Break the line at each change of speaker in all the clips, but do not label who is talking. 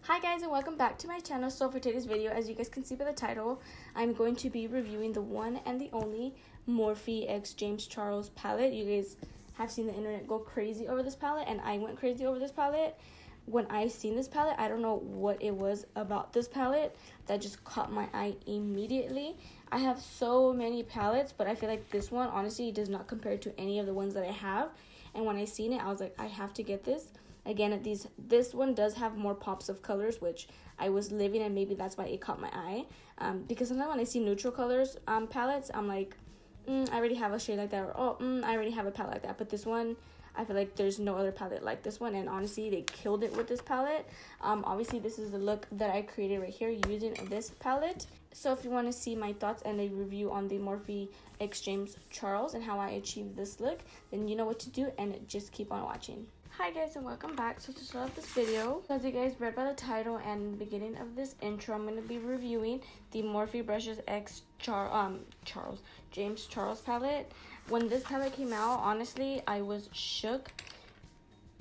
Hi guys, and welcome back to my channel. So for today's video, as you guys can see by the title, I'm going to be reviewing the one and the only Morphe x James Charles palette. You guys have seen the internet go crazy over this palette, and I went crazy over this palette. When I seen this palette, I don't know what it was about this palette that just caught my eye immediately. I have so many palettes, but I feel like this one honestly does not compare to any of the ones that I have. And when I seen it, I was like, I have to get this. Again, this one does have more pops of colors, which I was living, and maybe that's why it caught my eye. Because sometimes when I see neutral colors palettes, I'm like, I already have a shade like that, or I already have a palette like that. But this one, I feel like there's no other palette like this one, and honestly, they killed it with this palette. Obviously, this is the look that I created right here using this palette. So if you want to see my thoughts and a review on the Morphe x James Charles and how I achieved this look, then you know what to do, and just keep on watching. Hi guys, and welcome back. So to start off this video, as you guys read by the title and the beginning of this intro, I'm going to be reviewing the Morphe Brushes x James Charles palette. When this palette came out, honestly, I was shook.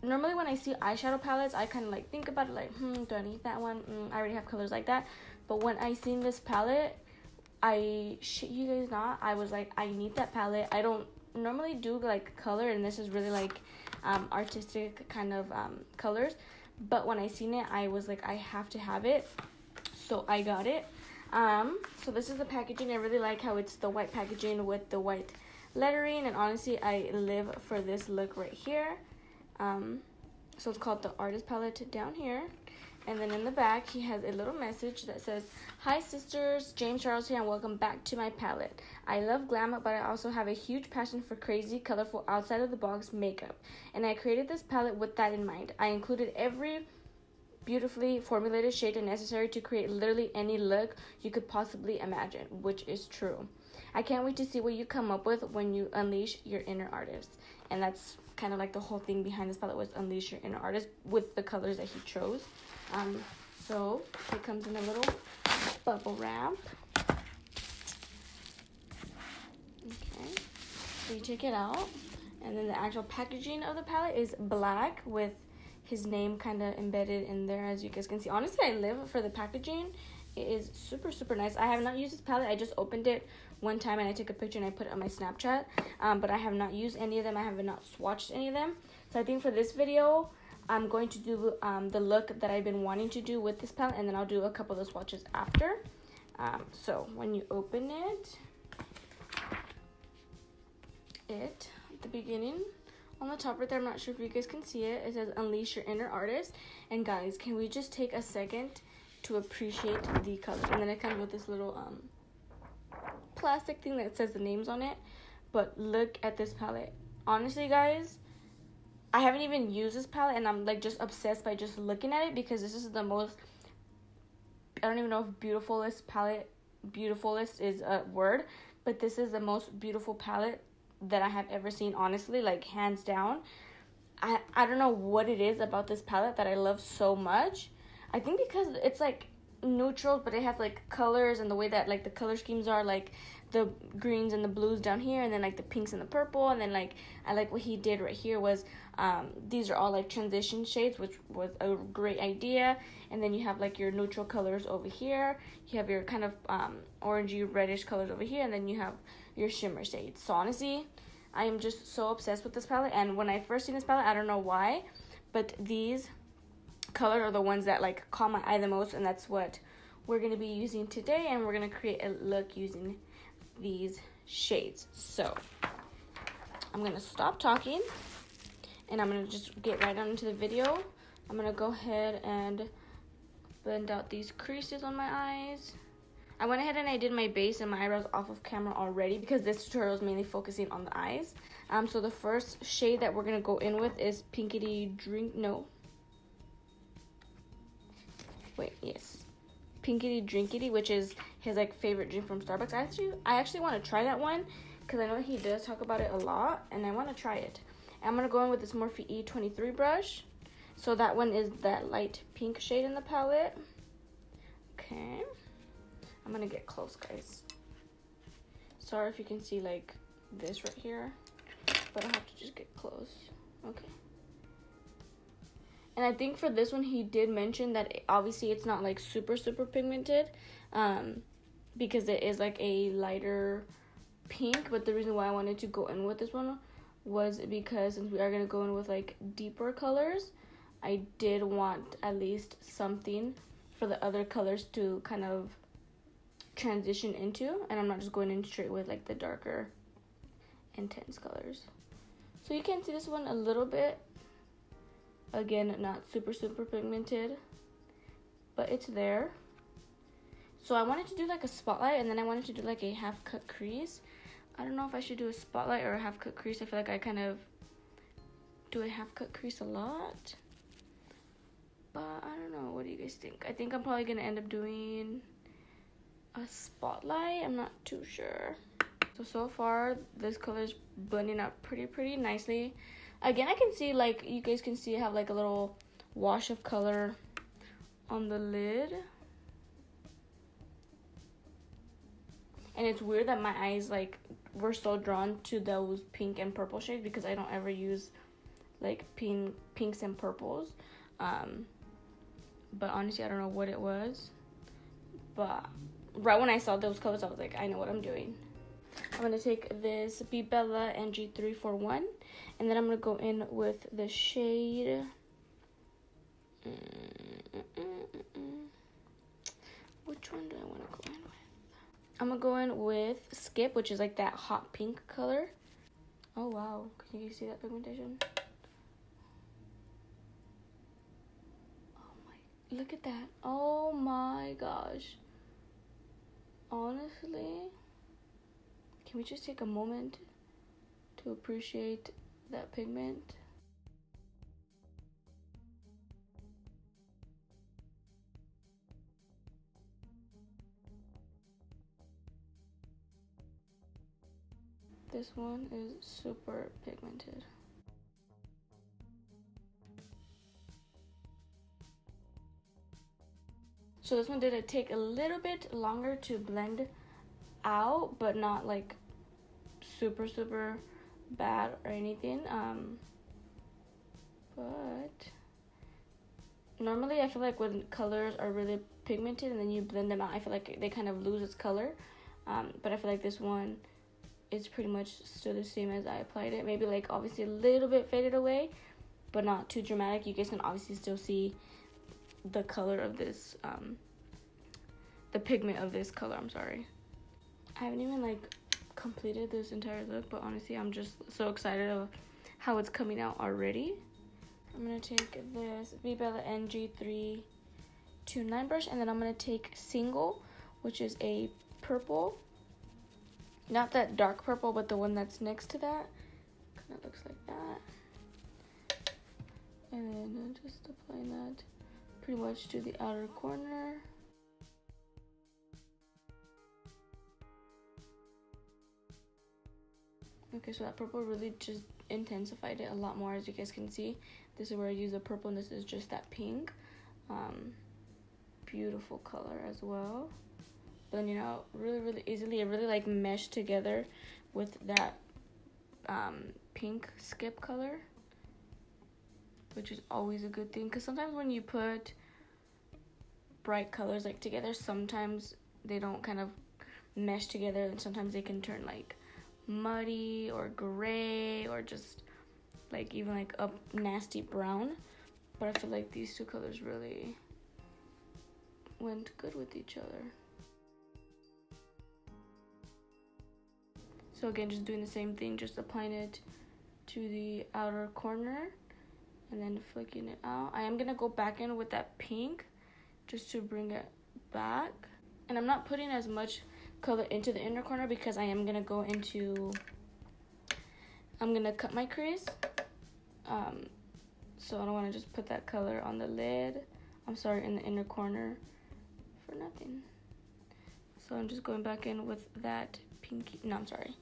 Normally when I see eyeshadow palettes, I kind of like think about it like, do I need that one? I already have colors like that. But when I seen this palette, I shit you guys not, I was like, I need that palette. I don't normally do like color, and this is really like artistic kind of colors, but when I seen it, I was like, I have to have it, so I got it. So this is the packaging. I really like how it's the white packaging with the white lettering, and honestly, I live for this look right here. So it's called the Artist Palette down here. And then in the back, he has a little message that says, "Hi sisters, James Charles here, and welcome back to my palette. I love glam, but I also have a huge passion for crazy, colorful, outside-of-the-box makeup. And I created this palette with that in mind. I included every beautifully formulated shade necessary to create literally any look you could possibly imagine," which is true. "I can't wait to see what you come up with when you unleash your inner artist." And that's kind of like the whole thing behind this palette, was unleash your inner artist with the colors that he chose. So it comes in a little bubble wrap. Okay, so you take it out, and then the actual packaging of the palette is black with his name kind of embedded in there, as you guys can see. Honestly, I live for the packaging. It is super nice. I have not used this palette. I just opened it one time and I took a picture and I put it on my Snapchat, but I have not used any of them. I have not swatched any of them. So I think for this video, I'm going to do the look that I've been wanting to do with this palette, and then I'll do a couple of the swatches after. So when you open it, at the beginning, on the top right there, I'm not sure if you guys can see it, it says unleash your inner artist. And guys, can we just take a second to appreciate the color? And then it comes with this little plastic thing that says the names on it. But look at this palette. Honestly guys, I haven't even used this palette, and I'm like just obsessed by just looking at it, because this is the most, I don't even know if beautifulest is a word, but this is the most beautiful palette that I have ever seen, honestly, like hands down. I don't know what it is about this palette that I love so much. I think because it's like neutrals, but it has like colors, and the way that like the color schemes are, like the greens and the blues down here, and then like the pinks and the purple, and then like I like what he did right here was these are all like transition shades, which was a great idea. And then you have like your neutral colors over here, you have your kind of orangey reddish colors over here, and then you have your shimmer shades. So honestly, I am just so obsessed with this palette. And when I first seen this palette, I don't know why, but these colors are the ones that like caught my eye the most, and that's what we're going to be using today. And we're going to create a look using these shades. So I'm going to stop talking, and I'm going to just get right on into the video. I'm going to go ahead and blend out these creases on my eyes. I went ahead and I did my base and my eyebrows off of camera already, because this tutorial is mainly focusing on the eyes. So the first shade that we're going to go in with is Pinkity Drinkity, which is his like favorite drink from Starbucks. I actually want to try that one, because I know he does talk about it a lot, and I want to try it. And I'm going to go in with this Morphe E23 brush. So that one is that light pink shade in the palette. Okay, I'm going to get close, guys. Sorry if you can see like this right here, but I have to just get close. Okay. And I think for this one, he did mention that obviously it's not like super pigmented, because it is like a lighter pink. But the reason why I wanted to go in with this one was because since we are going to go in with like deeper colors, I did want at least something for the other colors to kind of transition into, and I'm not just going in straight with like the darker intense colors. So you can see this one a little bit. Again, not super pigmented, but it's there. So I wanted to do like a spotlight, and then I wanted to do like a half cut crease. I don't know if I should do a spotlight or a half cut crease. I feel like I kind of do a half cut crease a lot, but I don't know. What do you guys think? I think I'm probably gonna end up doing a spotlight. I'm not too sure. So far this color is blending out pretty nicely. Again, I can see, like, you guys can see I have like a little wash of color on the lid. And it's weird that my eyes like were so drawn to those pink and purple shades, because I don't ever use like pinks and purples. But honestly, I don't know what it was. But right when I saw those colors, I was like, I know what I'm doing. I'm going to take this Be Bella NG341, and then I'm going to go in with the shade... Which one do I want to go in with? I'm going to go in with Skip, which is like that hot pink color. Oh, wow. Can you see that pigmentation? Oh, my... Look at that. Oh, my gosh. Honestly... Can we just take a moment to appreciate that pigment? This one is super pigmented. So this one did take a little bit longer to blend out, but not like super bad or anything. But normally I feel like when colors are really pigmented and then you blend them out, I feel like they kind of lose its color. But I feel like this one is pretty much still the same as I applied it. Maybe like obviously a little bit faded away, but not too dramatic. You guys can obviously still see the color of this, the pigment of this color, I'm sorry. I haven't even like completed this entire look, but honestly I'm just so excited of how it's coming out already. I'm gonna take this Be Bella NG329 brush, and then I'm gonna take Single, which is a purple, not that dark purple, but the one that's next to that. Kind of looks like that. And then just applying that pretty much to the outer corner. Okay, so that purple really just intensified it a lot more, as you guys can see. This is where I use the purple, and this is just that pink. Beautiful color as well. Blending out really easily. It really like meshed together with that pink Skip color, which is always a good thing, because sometimes when you put bright colors like together, sometimes they don't kind of mesh together, and sometimes they can turn like muddy or gray, or just like even like a nasty brown. But I feel like these two colors really went good with each other. So again, just doing the same thing, just applying it to the outer corner and then flicking it out. I am gonna go back in with that pink just to bring it back, and I'm not putting as much color into the inner corner because I am gonna go into, I'm gonna cut my crease, so I don't want to just put that color on the lid, I'm sorry, in the inner corner for nothing. So I'm just going back in with that pinky, no, I'm sorry,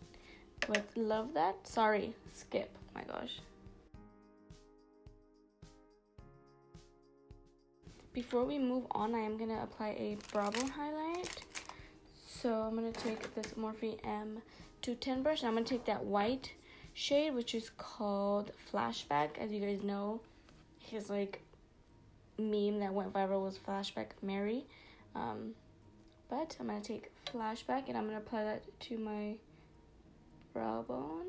with Love That, sorry, Skip, oh my gosh. Before we move on, I am gonna apply a brow bone highlight. So I'm going to take this Morphe M210 brush, and I'm going to take that white shade, which is called Flashback. As you guys know, his like meme that went viral was Flashback Mary. But I'm going to take Flashback and I'm going to apply that to my brow bone.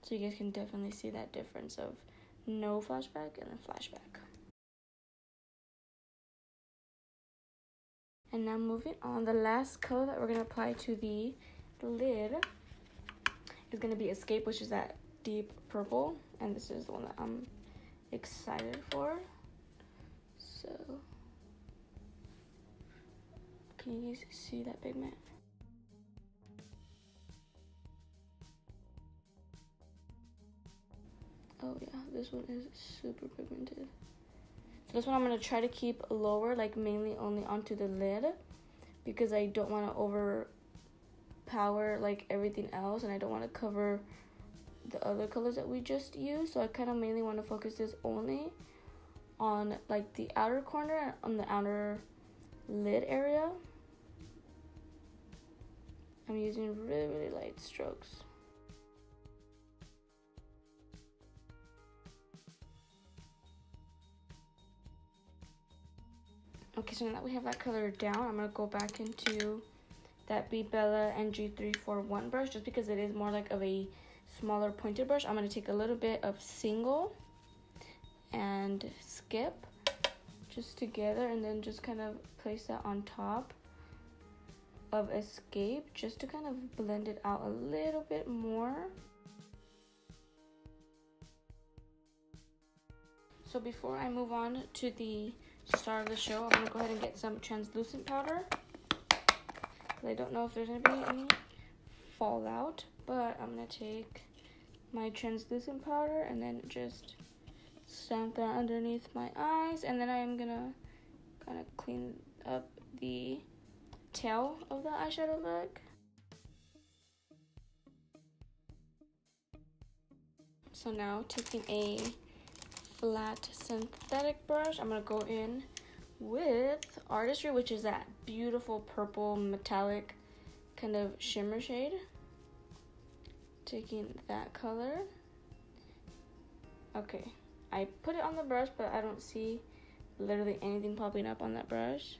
So you guys can definitely see that difference of no flashback and then flashback. And now moving on, the last color that we're going to apply to the lid is going to be Escape, which is that deep purple. And this is the one that I'm excited for. So, can you guys see that pigment? Oh yeah, this one is super pigmented. So this one I'm going to try to keep lower, like mainly only onto the lid, because I don't want to overpower like everything else, and I don't want to cover the other colors that we just used. So I kind of mainly want to focus this only on like the outer corner, on the outer lid area. I'm using really light strokes. Okay, so now that we have that color down, I'm going to go back into that Be Bella NG341 brush, just because it is more like of a smaller pointed brush. I'm going to take a little bit of Single and Skip just together, and then just kind of place that on top of Escape, just to kind of blend it out a little bit more. So before I move on to the star of the show, I'm going to go ahead and get some translucent powder. I don't know if there's going to be any fallout, but I'm going to take my translucent powder and then just stamp that underneath my eyes, and then I'm going to kind of clean up the tail of the eyeshadow look. So now taking a flat synthetic brush, I'm going to go in with Artistry, which is that beautiful purple metallic kind of shimmer shade. Taking that color. Okay, I put it on the brush, but I don't see literally anything popping up on that brush.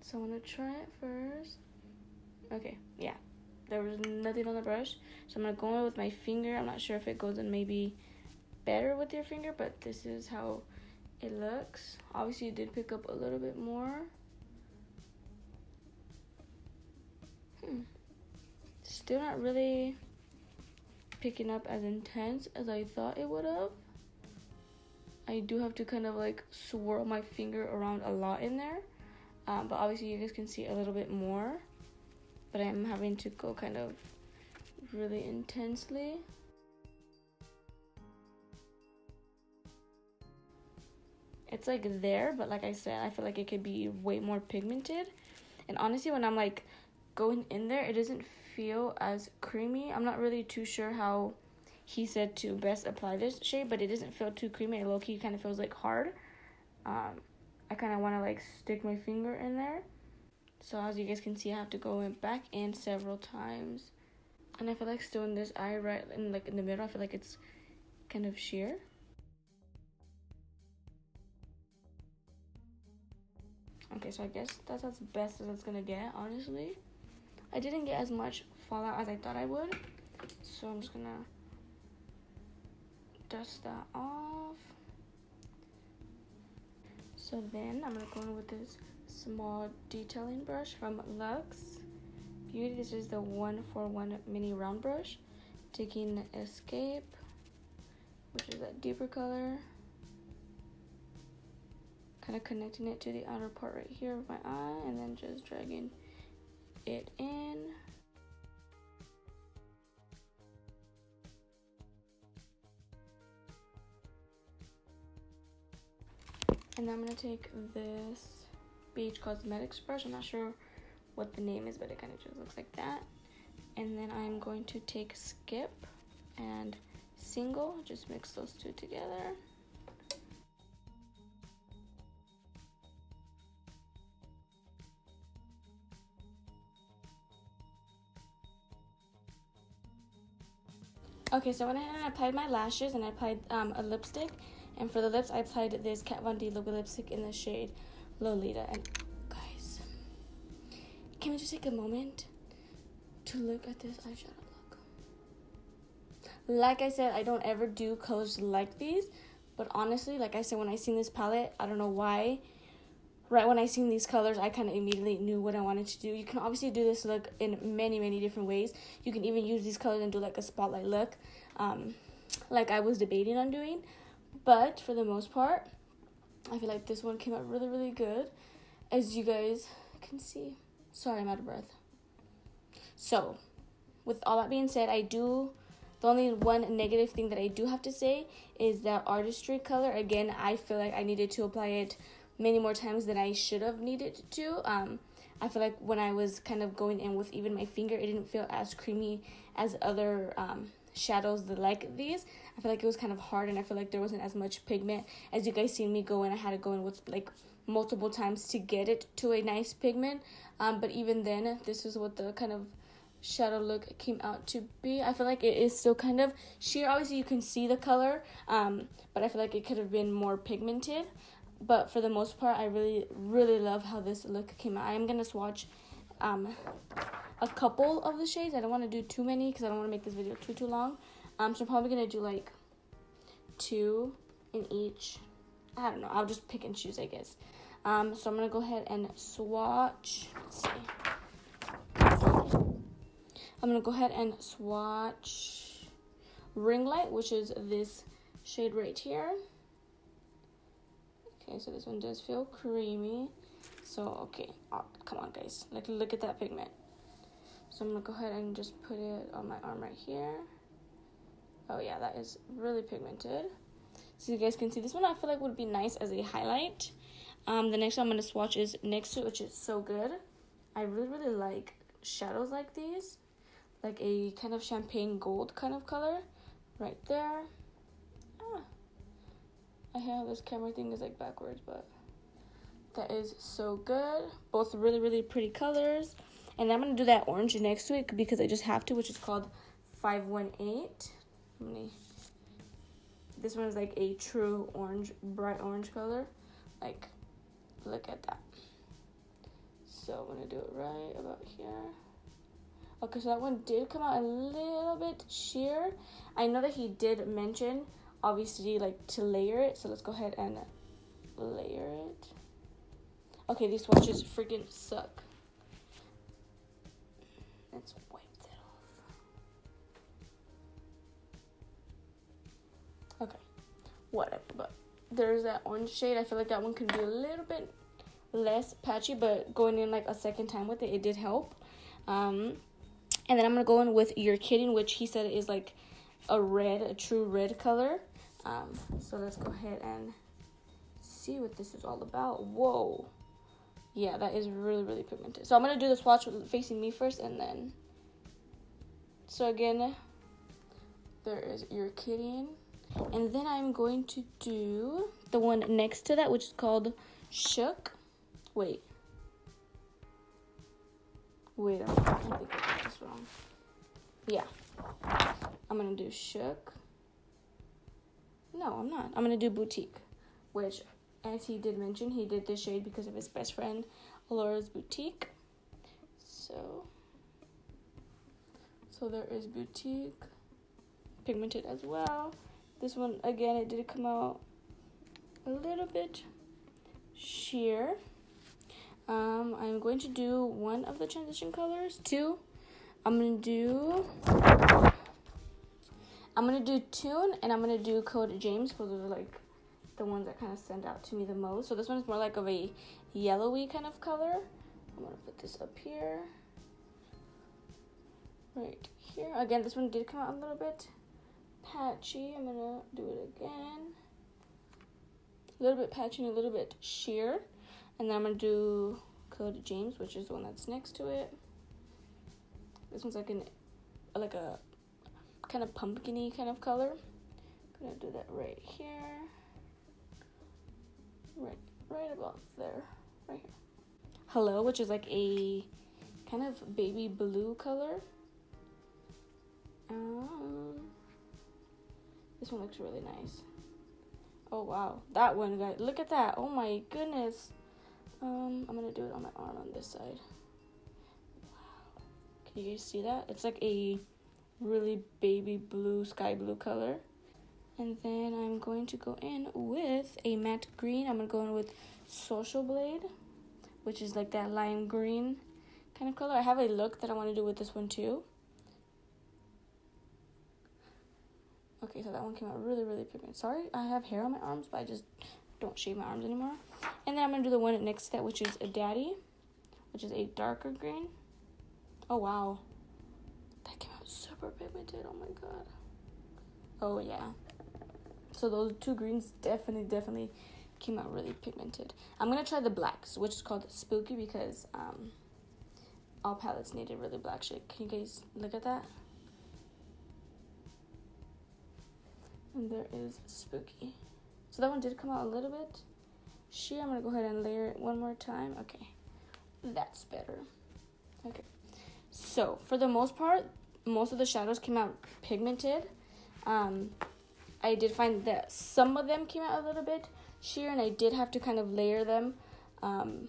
So I'm going to try it first. Okay, yeah, there was nothing on the brush. So I'm going to go in with my finger. I'm not sure if it goes in maybe better with your finger, but this is how it looks. Obviously, you did pick up a little bit more. Still not really picking up as intense as I thought it would have. I do have to kind of like swirl my finger around a lot in there. But obviously you guys can see a little bit more. But I'm having to go kind of really intensely. It's like there, but like I said, I feel like it could be way more pigmented. And honestly, when I'm like going in there, it doesn't feel as creamy. I'm not really too sure how he said to best apply this shade, but it doesn't feel too creamy. It low-key kind of feels like hard. I kind of want to like stick my finger in there. So as you guys can see, I have to go in back in several times. And I feel like still in this eye, right in like in the middle, I feel like it's kind of sheer. Okay, so I guess that's as best as it's gonna get, honestly. I didn't get as much fallout as I thought I would, so I'm just gonna dust that off. So then I'm gonna go in with this small detailing brush from Luxe Beauty. This is the 141 mini round brush. Taking Escape, which is that deeper color, kind of connecting it to the outer part right here of my eye, and then just dragging it in. And then I'm going to take this Beach Cosmetics brush. I'm not sure what the name is, but it kind of just looks like that. And then I'm going to take Skip and Single, just mix those two together. Okay, so I went ahead and applied my lashes, and I applied a lipstick. And for the lips, I applied this Kat Von D liquid lipstick in the shade Lolita. And guys, can we just take a moment to look at this eyeshadow look? Like I said, I don't ever do colors like these, but honestly, like I said, when I seen this palette, I don't know why, right when I seen these colors, I kind of immediately knew what I wanted to do. You can obviously do this look in many, many different ways. You can even use these colors and do like a spotlight look, like I was debating on doing. But for the most part, I feel like this one came out really, really good, as you guys can see. Sorry, I'm out of breath. So, with all that being said, the only one negative thing that I do have to say is that artistry color. Again, I feel like I needed to apply it many more times than I should have needed to. I feel like when I was kind of going in with even my finger, it didn't feel as creamy as other shadows like these. I feel like it was kind of hard, and I feel like there wasn't as much pigment. As you guys seen me go in, I had to go in with like multiple times to get it to a nice pigment. But even then, this is what the kind of shadow look came out to be. I feel like it is still kind of sheer. Obviously, you can see the color, but I feel like it could have been more pigmented. But for the most part, I really, really love how this look came out. I am going to swatch a couple of the shades. I don't want to do too many because I don't want to make this video too long. So I'm probably going to do like 2 in each. I don't know. I'll just pick and choose, I guess. So I'm going to go ahead and swatch. Let's see. I'm going to go ahead and swatch Ring Light, which is this shade right here. Okay, so this one does feel creamy. So, okay. Oh, come on, guys. Like, look at that pigment. So I'm going to go ahead and just put it on my arm right here. Oh, yeah, that is really pigmented. So you guys can see this one I feel like would be nice as a highlight. The next one I'm going to swatch is Next To, which is so good. I really, really like shadows like these. Like a kind of champagne gold kind of color. Right there. I hate how this camera thing is like backwards, but that is so good. Both really, really pretty colors. And I'm going to do that orange next to it because I just have to, which is called 518. This one is like a true orange, bright orange color. Like, look at that. So I'm going to do it right about here. Okay, so that one did come out a little bit sheer. I know that he did mention, obviously, like, to layer it. So let's go ahead and layer it. Okay, these swatches freaking suck. Let's wipe that off. Okay, whatever. But there's that orange shade. I feel like that one could be a little bit less patchy, but going in like a second time with it, it did help. And then I'm going to go in with You're Kidding, which he said is like a true red color. So let's go ahead and see what this is all about. Whoa. Yeah, that is really, really pigmented. So I'm going to do the swatch facing me first, and then... So again, there is You're Kidding. And then I'm going to do the one next to that, which is called Shook. Wait, I think I got this wrong. Yeah. I'm going to do Shook. No, I'm not. I'm going to do Boutique, which, as he did mention, he did this shade because of his best friend, Alora's Boutique. So there is Boutique, pigmented as well. This one, again, it did come out a little bit sheer. I'm going to do one of the transition colors, 2. I'm going to do Tune, and I'm going to do Code James, because those are like the ones that kind of stand out to me the most. So this one is more like of a yellowy kind of color. I'm going to put this up here. Right here. Again, this one did come out a little bit patchy. I'm going to do it again. A little bit patchy and a little bit sheer. And then I'm going to do Code James, which is the one that's next to it. This one's like a kind of pumpkin-y kind of color. I'm going to do that right here. Right about there. Right here. Hello, which is like a kind of baby blue color. This one looks really nice. Oh, wow. That one, guys. Look at that. Oh, my goodness. I'm going to do it on my arm on this side. Wow. Can you guys see that? It's like a really baby blue, sky blue color. And then I'm going to go in with a matte green. I'm going to go in with Social Blade, which is like that lime green kind of color. I have a look that I want to do with this one too. Okay, so that one came out really, really pigmented. Sorry, I have hair on my arms, but I just don't shave my arms anymore. And then I'm going to do the one next to that, which is a Daddy, which is a darker green. Oh, wow. That came out super pigmented. Oh, my God. Oh, yeah. So those two greens definitely came out really pigmented. I'm going to try the blacks, which is called Spooky, because all palettes need a really black shade. Can you guys look at that? And there is Spooky. So that one did come out a little bit sheer. I'm going to go ahead and layer it one more time. Okay. That's better. Okay. So, for the most part, most of the shadows came out pigmented. I did find that some of them came out a little bit sheer, and I did have to kind of layer them kind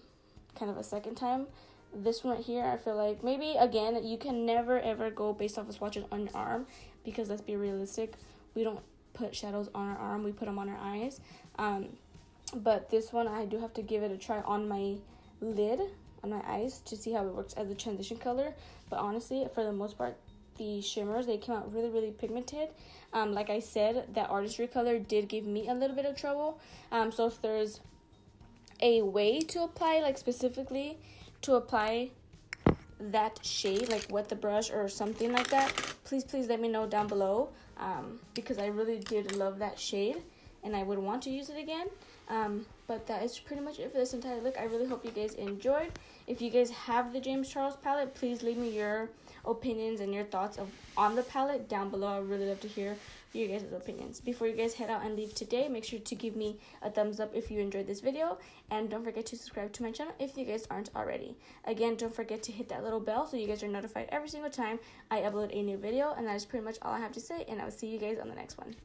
of a second time. This one right here, I feel like maybe, again, you can never ever go based off of swatches on your arm, because let's be realistic, we don't put shadows on our arm, we put them on our eyes. But this one, I do have to give it a try on my lid, on my eyes, to see how it works as a transition color. But honestly, for the most part, the shimmers, they came out really, really pigmented. Like I said, that artistry color did give me a little bit of trouble. So if there's a way to apply, like specifically to apply that shade, like wet the brush or something like that, please let me know down below, because I really did love that shade and I would want to use it again. But that is pretty much it for this entire look. I really hope you guys enjoyed. If you guys have the James Charles palette, please leave me your opinions and your thoughts on the palette down below. I would really love to hear your guys' opinions. Before you guys head out and leave today, make sure to give me a thumbs up if you enjoyed this video, and don't forget to subscribe to my channel if you guys aren't already. Again, don't forget to hit that little bell so you guys are notified every single time I upload a new video. And that is pretty much all I have to say, and I will see you guys on the next one.